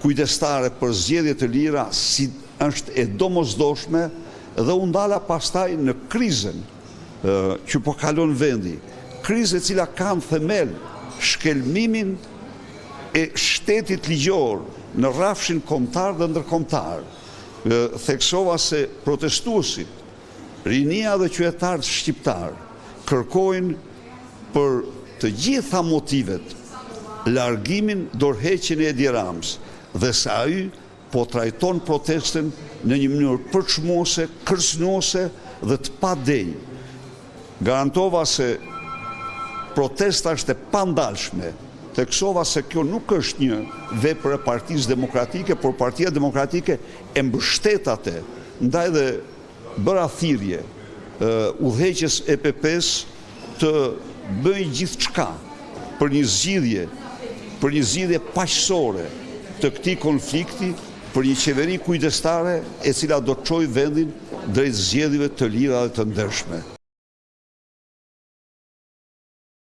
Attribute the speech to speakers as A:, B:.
A: kujdestare për zgjedhje të lira si është e domosdoshme dhe u ndala pastaj në krizën që po kalon vendi, krizë e cila ka në themel shkelmimin e shtetit ligjor në rrafshin kombëtar dhe ndërkombëtar. Theksova se protestuesit, rinia dhe qytetarët shqiptar kërkojnë për të gjitha motivet largimin, dorëheqjen e Edi Ramës dhe se ai po trajton protestën në një mënyrë përçmuese, kërcënuese dhe të padenj. Garantova se protesta është e pandalshme. Theksova se kjo nuk është një vepër e Partisë Demokratike, por Partia Demokratike e mbështet atë. Ndaj dhe bëra thirrje udhëheqjes EPP-s të bëjë gjithçka për një zgjidhje paqësore të këtij konflikti, për një qeveri kujdestare e cila do të çojë vendin drejt zgjedhjeve të lira dhe të ndershme.